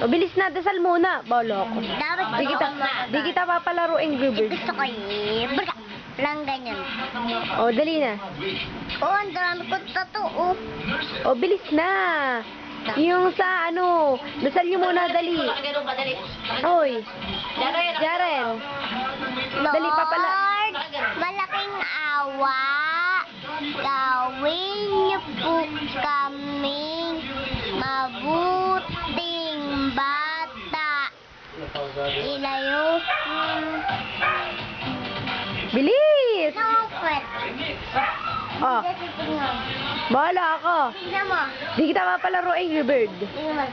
O, bilis na, dasal muna. Bala ko. Dapat Di kita papalaro Angry Birds. Gusto ko yun. Basta lang ganyan. O, dali na. Oh, ang dami ko totoo. O, bilis na. Yung sa ano, dasal nyo muna, dali. Ganun ka, dali. Oy, Jaren. Dali, papala. Lord, malaking awa. Gawin niyo po kaming mabuting bata. Ilayo. Bilis! No, Fred. Oh, Tingnan. bahala ako. Tingnan mo. Di kita papalaro Angry Bird. Tingnan mo.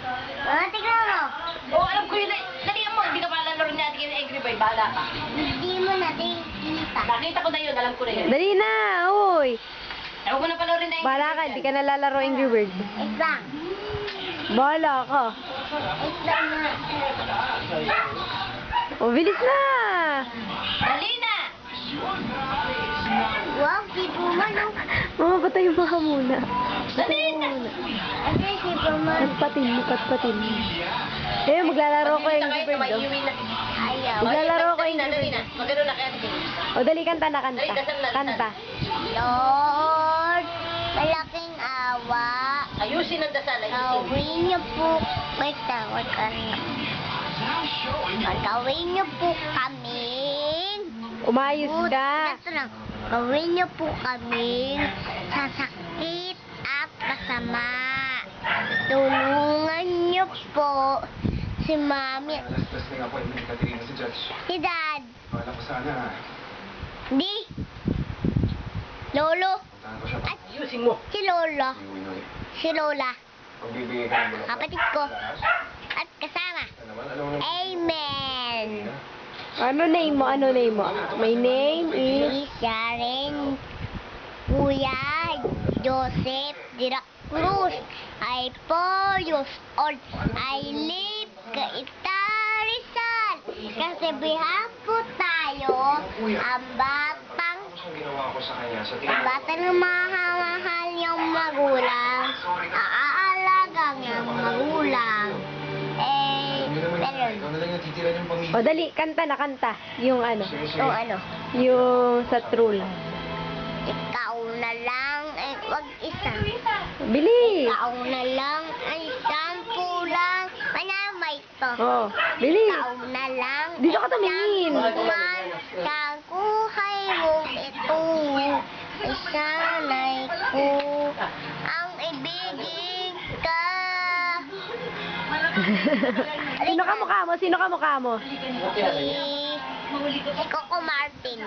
Tingnan mo. Oo, alam ko yun. Dali mo, hindi ka pala laro natin yung Angry Bird. Bahala ka. Hindi mo natin kita. Nakita ko na yun, alam ko na yun. Dali na, uy. Ewan ko na pala rin na Angry Bahala ka, Bird di yan. ka nalalaro Angry Bird. Isang. Bahala ka. Isang na. O, bilis na. Dali na! Wow, si Puman. Mamamatay mo ka muna. Dali na! Ano si Puman? Patpatin mo. Eh, maglalaro ko Angry Bird. Oh. Ayaw. Maglalaro ko Dali na, Angry dali Bird. na. Magano na kaya dito. O, dali, kanta na, kanta. Dali, dasal na, dasal. Kanta. Lord, malaking awa. Ayusin ang dasal, ayusin. Gawin niyo po. Wait lang, wait ka na. Gawin niyo po kaming. Umayos ka. Ito lang. Gawin niyo po kaming sasakit at masama. Tulungan niyo po si Mami. Alas-alas na nga po, hindi Katerina si Judge. Si Dad. Akala ko sana, Di. Lolo. puntahan ko siya pa. At Ayusin mo. si Lola. Iuwi-uwi. Si Lola. Pagbibigay ka ng bulak. Kapatid ko. At kasama. Ano naman, alam mo na. Amen. Ano name mo? Ano name mo? My name is... Si Jaren. Kuya Joseph de la Cruz. Ay 4 years old. I live Rizal. Kasi bihan po tayo ang batang Ang ginawa ko sa kanya, sa ang tingin batang mahal yung magulang. Aalaga ng magulang. Hindi naman Pero, ikaw na lang natitira ng pamilya. O, dali, kanta na, kanta. Yung ano. Sige, sige. o ano, Yung sa true lang. ikaw na lang ay wag isa. Bilis! Ikaw na lang ay sampulang manamay to. Oh, bilis! Ikaw na lang Dito ka tumingin. man kakuhay mong ito. Isanay ko ang ibigin ka. Sino ka mukha mo? Sino ka mukha mo? Si Coco Martin.